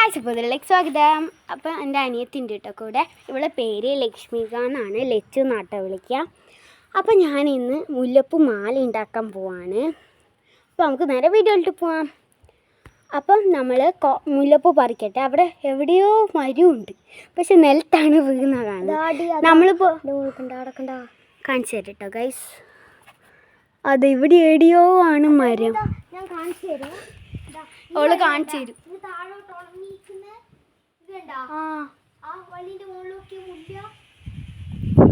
Guys ഇപ്പോൾ ഇതിലേക്ക് സ്വാഗതം. അപ്പോൾ എൻ്റെ അനിയത്തിൻ്റെ കേട്ടോ കൂടെ. ഇവളെ പേര് ലക്ഷ്മിക എന്നാണ്, ലച്ചു നാട്ടോ വിളിക്കുക. അപ്പോൾ ഞാൻ ഇന്ന് മുല്ലപ്പൂ മാല ഉണ്ടാക്കാൻ പോവാണ്. അപ്പോൾ നമുക്ക് നേരെ വീഡിയോയിലിട്ട് പോവാം. അപ്പം നമ്മൾ മുല്ലപ്പൂ പറിക്കട്ടെ. അവിടെ എവിടെയോ മരമുണ്ട്, പക്ഷെ നിലത്താണ് വീണ കാണുന്നത്. നമ്മളിപ്പോൾ കാണിച്ചു തരാം കേട്ടോ ഗൈസ്. അത് ഇവിടെ എവിടെയോ ആണ് മരം. ഞാൻ കാണിച്ചു തരാം. അവള് കാണിച്ചു തരും.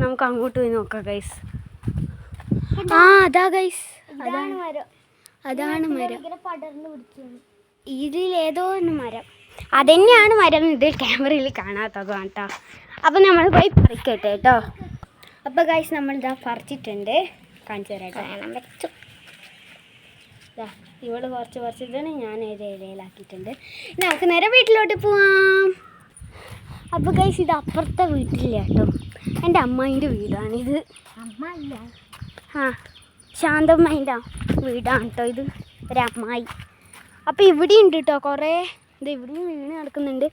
നമുക്ക് അങ്ങോട്ട് പോയി നോക്കാം ഗൈസ്. അതാ ഗൈസ്, അതാണ് മരം. ഇതിലേതോ ഒന്ന് മരം, അതന്നെയാണ് മരം. ഇത് ക്യാമറയിൽ കാണാത്തതാണ് കേട്ടോ. അപ്പം നമ്മൾ പോയി പറിക്കട്ടെ കേട്ടോ. അപ്പോൾ ഗൈസ് നമ്മളിതാ പറിച്ചിട്ടുണ്ട്, കാണിച്ചു തരാം കേട്ടോ. ഇവള് കുറച്ച് പറിച്ചിട്ടാണ്, ഞാൻ ഒരു ഇലയിലാക്കിയിട്ടുണ്ട്. ഇനി നമുക്ക് നേരെ വീട്ടിലോട്ട് പോവാം. അപ്പോൾ ഗൈസ് ഇത് അപ്പുറത്തെ വീട്ടില്ല കേട്ടോ, എൻ്റെ അമ്മായിൻ്റെ വീടാണിത്. അമ്മ ശാന്തമ്മേൻ്റെ വീടാണ് കേട്ടോ ഇത്, ഒരമ്മായി. അപ്പോൾ ഇവിടെ ഉണ്ട് കേട്ടോ കുറേ. ഇത് ഇവിടെയും വീണ് കിടക്കുന്നുണ്ട്,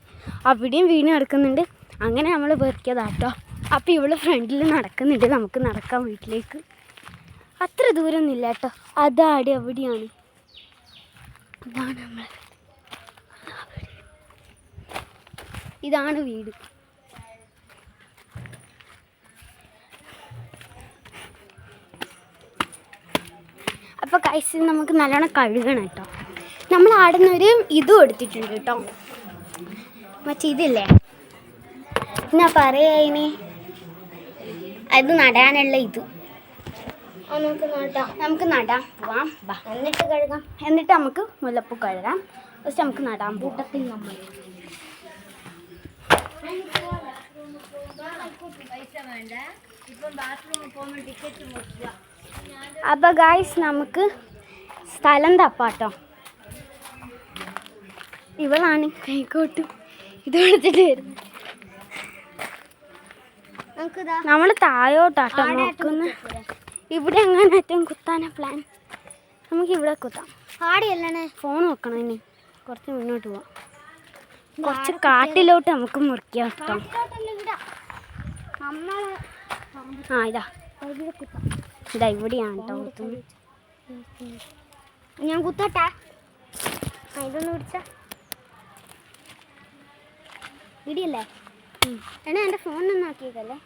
അവിടെയും വീണ് കിടക്കുന്നുണ്ട്. അങ്ങനെ നമ്മൾ പെറുക്കിയതാണ് കേട്ടോ. അപ്പോൾ ഇവള് ഫ്രണ്ടിൽ നടക്കുന്നുണ്ട്, നമുക്ക് നടക്കാം വീട്ടിലേക്ക്. അത്ര ദൂരമൊന്നുമില്ല കേട്ടോ, അതാടി അവിടെയാണ്. അതാണ് നമ്മൾ, ഇതാണ് വീട്. അപ്പോൾ കൈസ് നമുക്ക് നല്ലോണം കഴുകണം കേട്ടോ. നമ്മൾ ആടുന്നൊരു ഇതും എടുത്തിട്ടുണ്ട് കേട്ടോ, മറ്റേ ഇതില്ലേ എന്നാ പറയാ ഇനി, അത് നടാനുള്ള ഇത്. നമുക്ക് നടാൻ പോവാം. എന്നിട്ട് കഴുകാം. എന്നിട്ട് നമുക്ക് മുല്ലപ്പൂ കഴുകാം. ഫസ്റ്റ് നമുക്ക് നടാൻ കൂട്ടത്തിൽ നമ്മൾ അപ്പോൾ ഗായ്സ് നമുക്ക് സ്ഥലം തപ്പാട്ടോ. ഇവളാണ് കൈക്കോട്ടും ഇത് എടുത്തിട്ട് വരുന്നത്. നമ്മൾ താഴോട്ടാട്ടോ നോക്കുന്ന. ഇവിടെ അങ്ങനെ ഏറ്റവും കുത്താനാ പ്ലാൻ. നമുക്ക് ഇവിടെ കുത്താം. ആടിയല്ലേ ഫോൺ നോക്കണം. ഇനി കുറച്ച് മുന്നോട്ട് പോവാം, കുറച്ച് കാട്ടിലോട്ട് നമുക്ക് മുറിക്കാം കേട്ടോ. ഇതാ ഇവിടെയാണ് കേട്ടോ കുത്തുന്നത്. ഞാൻ കുത്തട്ടെ. ഇതൊന്ന് പിടിച്ച ഇടിയല്ലേ എടാ, എൻ്റെ ഫോണൊന്നും ആക്കിയതല്ലേ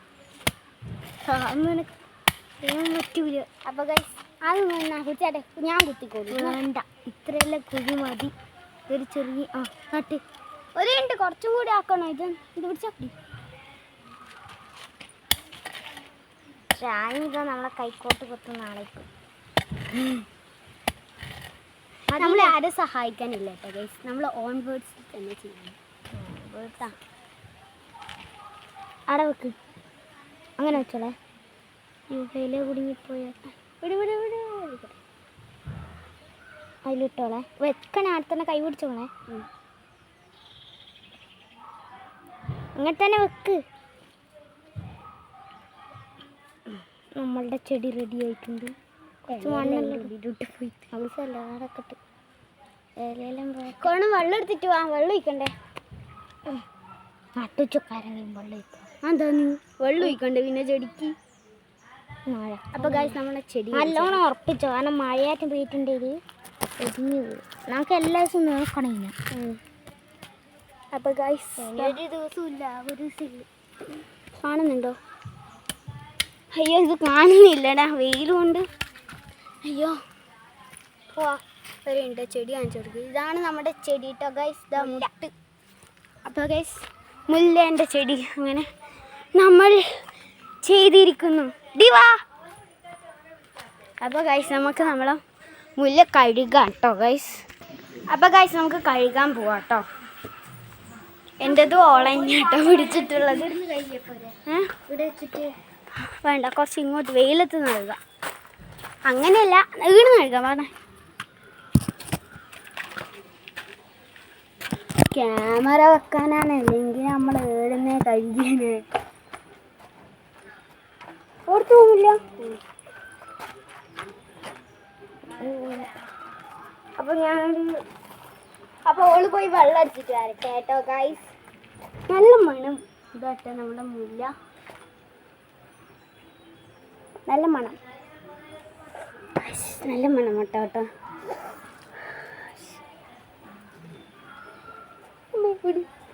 പറ്റൂല. അപ്പൊ ഗൈസ് അത് കുച്ചാട്ടെ, ഞാൻ കുത്തിക്കോളൂ. വേണ്ട, ഇത്രയെല്ലാം കുഴി മതി. ഒരു ചെറിയ നട്ട് ഒരു മിനിറ്റ് കുറച്ചും കൂടി ആക്കണോ? ഇത് പിടിച്ചാക്കി. ഷാനിതാ നമ്മളെ കൈക്കോട്ട് കുത്തുന്ന ആളേക്ക്. നമ്മൾ ആരും സഹായിക്കാനില്ല കേട്ടോ ഗൈസ്, നമ്മൾ ഓൺ വേർഡ്സ് തന്നെ ചെയ്യണം. അവിടെ വെക്ക്, അങ്ങനെ വെച്ചോളേ. യുവയിലെ കുടുങ്ങിപ്പോയാൽ അതിലിട്ടോളെ. വെക്കണേ, അടുത്ത് തന്നെ കൈ പിടിച്ചോളെ. അങ്ങനെ തന്നെ വെക്ക്. നമ്മളുടെ ചെടി റെഡി ആയിട്ടുണ്ട്. കുറച്ച് മണ്ണെല്ലാം ഇട്ട് പോയി അവിടുത്തെ ഇലയെല്ലാം പോകണം. വെള്ളം എടുത്തിട്ട് വാ, വെള്ളം ഒഴിക്കണ്ടേ? നട്ടുച്ചക്കാരെങ്കിലും വെള്ളം ഒഴിക്കാം. അതാ നീ വെള്ളം ഒഴിക്കണ്ടേ പിന്നെ ചെടിക്ക്? മഴ. അപ്പോൾ ഗൈസ് നമ്മുടെ ചെടി നല്ലോണം ഉറപ്പിച്ചോ, കാരണം മഴയായിട്ട് പോയിട്ടുണ്ടെങ്കിൽ ഒതുങ്ങി പോകും. നമുക്ക് എല്ലാ ദിവസവും നോക്കണം ഇങ്ങനെ. അപ്പോൾ ഗൈസ് ഒരു ദിവസവും ഇല്ല, ഒരു ദിവസം ഇല്ല. കാണുന്നുണ്ടോ? അയ്യോ ഇത് കാണുന്നില്ലടാ, വെയിലുണ്ട്. അയ്യോ ഉണ്ട് ചെടി കാണിച്ചു കൊടുക്കുക. ഇതാണ് നമ്മുടെ ചെടി കേട്ടോ ഗൈസ്, ഇതാ മുട്ട്. അപ്പോൾ ഗൈസ് മുല്ലേൻ്റെ ചെടി അങ്ങനെ നമ്മൾ ചെയ്തിരിക്കുന്നു. ഡിവാ. അപ്പോൾ ഗൈസ് നമുക്ക് നമ്മളെ മുല്ല കഴുകാം കേട്ടോ ഗൈസ്. അപ്പോൾ ഗൈസ് നമുക്ക് കഴുകാൻ പോവാം കേട്ടോ. എൻ്റെത് ഓളഞ്ഞ കേട്ടോ പിടിച്ചിട്ടുള്ളത്. വേണ്ട, കുറച്ച് ഇങ്ങോട്ട് വെയിലത്ത് നൽകാം. അങ്ങനെയല്ല, വീണ് നൽകാം. പറഞ്ഞ ക്യാമറ വെക്കാനാണ്, അല്ലെങ്കിൽ നമ്മൾ ഏടുന്നേ കഴുകിയാണ്. ഓർത്തു പോകില്ല. അപ്പോൾ ഞാനൊരു അപ്പോൾ ഓള് പോയി വെള്ളം അടിച്ചിട്ട് വരട്ടെ കേട്ടോ ഗൈസ്. നല്ല മണം ഇതാട്ടെ നമ്മുടെ മുല്ല, നല്ല മണം, നല്ല മണം കേട്ടോ കേട്ടോ.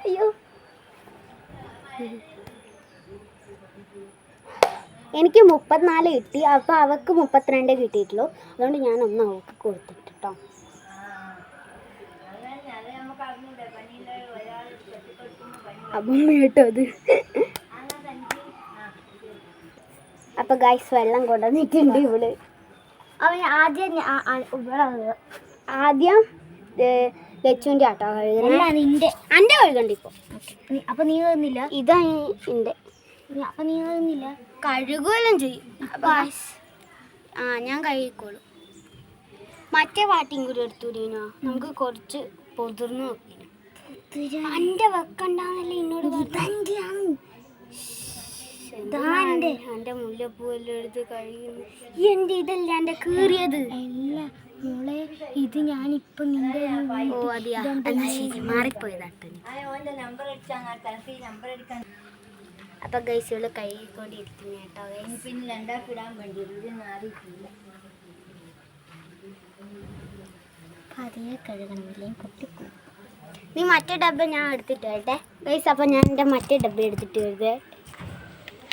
അയ്യോ എനിക്ക് 34 കിട്ടി. അപ്പോൾ അവൾക്ക് 32 കിട്ടിയിട്ടുള്ളൂ. അതുകൊണ്ട് ഞാൻ ഒന്ന് അവൾക്ക് കൊടുത്തിട്ട് കേട്ടോ. അപ്പം കേട്ടോ അത്. അപ്പോൾ ഗൈസ് വെള്ളം കൊണ്ടുവന്നിട്ടുണ്ട് ഇവള്. അവൻ ആദ്യം ലച്ചുവിൻ്റെ ആട്ടോ കഴുകുന്നത്. എൻ്റെ കഴുകണ്ട ഇപ്പോൾ. അപ്പം നീ കഴുകുന്നില്ല? ഇതാ എൻ്റെ. അപ്പം നീ കഴുകുന്നില്ല? കഴുകുകയെല്ലാം ചെയ്യും. ഞാൻ കഴുകിക്കോളും. മറ്റേ വാട്ടിയും കൂടി എടുത്തുകൂടിനോ? നമുക്ക് കുറച്ച് പൊതിർന്ന് നോക്കി. എൻ്റെ വെക്കണ്ടെന്നല്ലേ എന്നോട് എൻ്റെ മുല്ലപ്പൂവെല്ലാം എടുത്ത് കഴുകുന്നു. എൻ്റെ ഇതല്ല എൻ്റെ കീറിയത് അല്ല മോളെ, ഇത് ഞാനിപ്പം നിന്റെ ഓ അതെയാ, എന്നാ ശരി, മാറിപ്പോയതാട്ടോ. അപ്പൊ ഗൈസുകൾ കഴുകിക്കൊണ്ടിരിക്കുന്നു കേട്ടോ. പിന്നെ രണ്ടാക്കിടാൻ വേണ്ടി പതിയെ കഴുകണമെങ്കിലേ പൊട്ടിക്കും. നീ മറ്റേ ഡബ്ബ ഞാൻ എടുത്തിട്ട് വരട്ടെ ഗൈസ്. അപ്പം ഞാൻ എൻ്റെ മറ്റേ ഡബ്ബ എടുത്തിട്ട് വരുന്നത്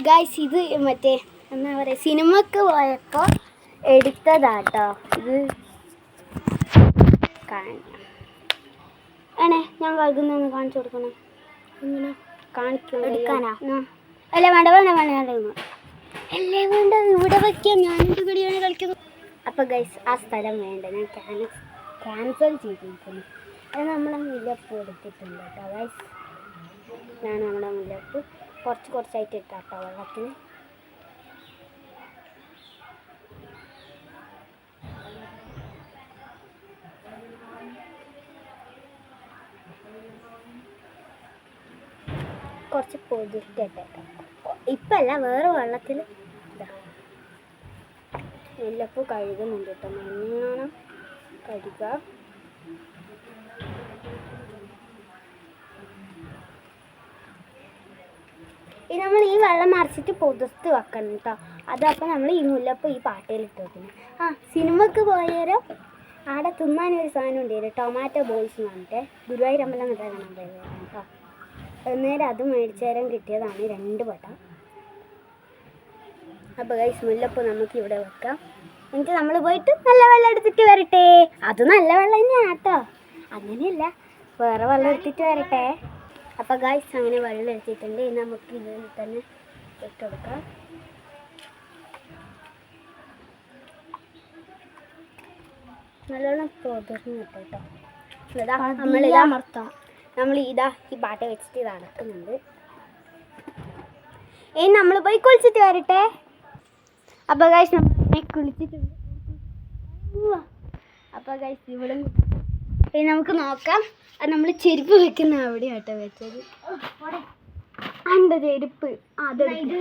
ഗൈസ്. ഇത് മറ്റേ എന്താ പറയുക, സിനിമക്ക് പോയപ്പോൾ എടുത്തതാട്ടോ ഇത്. ആണേ ഞാൻ കഴുകുന്നൊന്ന് കാണിച്ചു കൊടുക്കണം. ഇങ്ങനെ കാണിക്കും. എടുക്കാനാ? അല്ല വേണ്ട വേണ്ട വേണ്ട വേണ്ട അല്ലേ വേണ്ട, ഇവിടെ വയ്ക്കാം. ഞാനിട്ട് കൂടിയാണ് കളിക്കുന്നത്. അപ്പോൾ ഗൈസ് ആ സ്ഥലം വേണ്ട, ഞാൻ ക്യാൻസൽ ചെയ്തിരിക്കുന്നു. അത് നമ്മളെ മുല്ലപ്പൂ എടുത്തിട്ടുണ്ട് കേട്ടോ ഗൈസ്. ഞാൻ നമ്മുടെ മുല്ലപ്പൂ കുറച്ചായിട്ട് ഇട്ടാട്ടോ വെള്ളത്തിൽ. കുറച്ച് പൊതിർത്തിട്ടോ. ഇപ്പം അല്ല, വേറെ വെള്ളത്തിൽ മുല്ലപ്പൂ കഴുകുന്നുണ്ട് കേട്ടോ. നല്ലോണം കഴുകുക. ഇനി നമ്മൾ ഈ വെള്ളം മറിച്ചിട്ട് പൊതിർത്ത് വെക്കണം കേട്ടോ. അതപ്പോൾ നമ്മൾ ഈ മുല്ലപ്പൂ ഈ പാട്ടയിലിട്ട് വെക്കണം. സിനിമക്ക് പോയാലും അവിടെ തിന്നാനൊരു സാധനം ഉണ്ടായിരുന്നു, ടൊമാറ്റോ ബോൾസ് എന്ന് പറഞ്ഞിട്ട്. ഗുരുവായൂരമ്പലം കിട്ടാൻ കേട്ടോ. അന്നേരം അത് മേടിച്ചേരം കിട്ടിയതാണ് 2 പട്ട. അപ്പോൾ ഗൈസ് മുല്ലപ്പൂ നമുക്ക് ഇവിടെ വെക്കാം. എന്നിട്ട് നമ്മൾ പോയിട്ട് നല്ല വെള്ളം എടുത്തിട്ട് വരട്ടെ. അത് നല്ല വെള്ളം തന്നെയാണ് കേട്ടോ, അങ്ങനെയല്ല, വേറെ വെള്ളം എടുത്തിട്ട് വരട്ടെ. അപ്പോൾ ഗൈസ് അങ്ങനെ വെള്ളം എടുത്തിട്ടുണ്ട്. ഇനി നമുക്ക് ഇതിൽ തന്നെ ഇട്ട് കൊടുക്കാം. നല്ലോണം പൊതിർന്ന് കേട്ടോ. നമ്മൾ ഇതാ ഈ പാട്ട വെച്ചിട്ട് ഇത് അടക്കുന്നുണ്ട്. ഇനി നമ്മൾ പോയി കുളിച്ചിട്ട് വരട്ടെ. അപ്പോൾ ഗൈസ് നമ്മൾ കുളിച്ചിട്ടുണ്ട്. അപ്പോൾ ഗൈസ് ഇവിടെ ഇനി നമുക്ക് നോക്കാം. അത് നമ്മൾ ചെരുപ്പ് വെക്കുന്ന അവിടെ ആട്ടോ വെച്ചത്. എന്താ ചെരുപ്പ് അതെടുത്ത്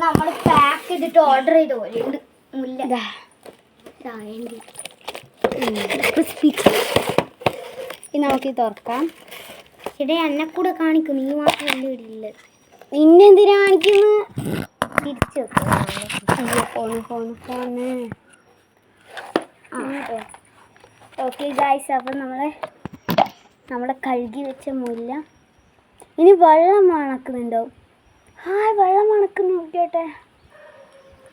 നമ്മൾ പാക്ക് ചെയ്തിട്ട് ഓർഡർ ചെയ്ത പോലെ ഉണ്ട് മുല്ല. ഇനി നമുക്ക് തുറക്കാം. ചേട്ടാ എന്നെ കൂടെ കാണിക്കും, നീ മാത്രം എൻ്റെ വീട്ടിലില്ല. നിന്നെന്തിനാ കാണിക്കുന്നു? തിരിച്ചു വെക്കാം. Phone okay guys. അപ്പം നമ്മളെ കഴുകി വെച്ച മുല്ല ഇനി വെള്ളം മണക്കുന്നുണ്ടോ? വെള്ളം മണക്കുന്നു കേട്ടെ,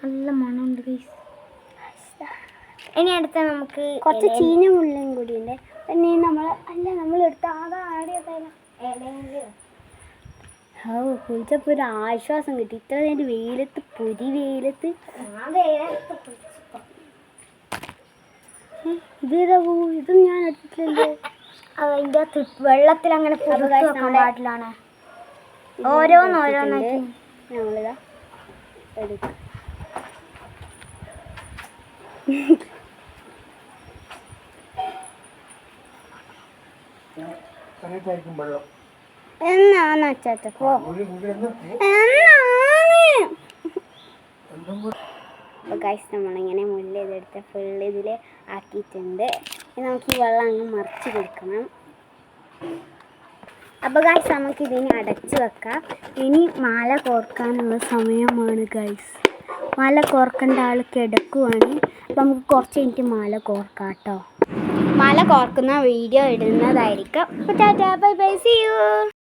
നല്ല മണമുണ്ട് ഗൈസ്. ഇനി അടുത്ത നമുക്ക് കുറച്ച് ചീഞ്ഞ മുല്ലയും കൂടി ഉണ്ട്. പിന്നെ നമ്മൾ എടുത്ത കുളിച്ചപ്പോൾ ഒരു ആശ്വാസം കിട്ടി. ഇത്ര നേരം വെയിലത്ത്, പൊരി വെയിലത്ത്. ഇതേതാ പൂ? ഇതും ഞാൻ എടുത്തിട്ടില്ലേ. അതിൻ്റെ വെള്ളത്തിൽ അങ്ങനെ പാടിലാണ്. ഓരോന്നോരോന്നാക്കി നമ്മളിതാ എടുക്കും. എന്നാന്ന് അച്ചാച്ചപ്പോ ഗൈസ് നമ്മളിങ്ങനെ മുല്ല ഇതെടുത്ത് ഫുള്ള് ഇതിൽ ആക്കിയിട്ടുണ്ട്. ഇനി നമുക്ക് ഈ വെള്ളം അങ്ങ് മറിച്ച് കൊടുക്കണം. അപ്പോൾ ഗൈസ് നമുക്ക് ഇതിനെ അടച്ച് വെക്കാം. ഇനി മാല കോർക്കാനുള്ള സമയമാണ് ഗൈസ്. മാല കോർക്കേണ്ട ആൾ കിടക്കുവാണ്. അപ്പോൾ നമുക്ക് കുറച്ച് കഴിഞ്ഞിട്ട് മാല കോർക്കാം കേട്ടോ. മാല കോർക്കുന്ന വീഡിയോ ഇടുന്നതായിരിക്കും. അപ്പോൾ tata bye bye, see U.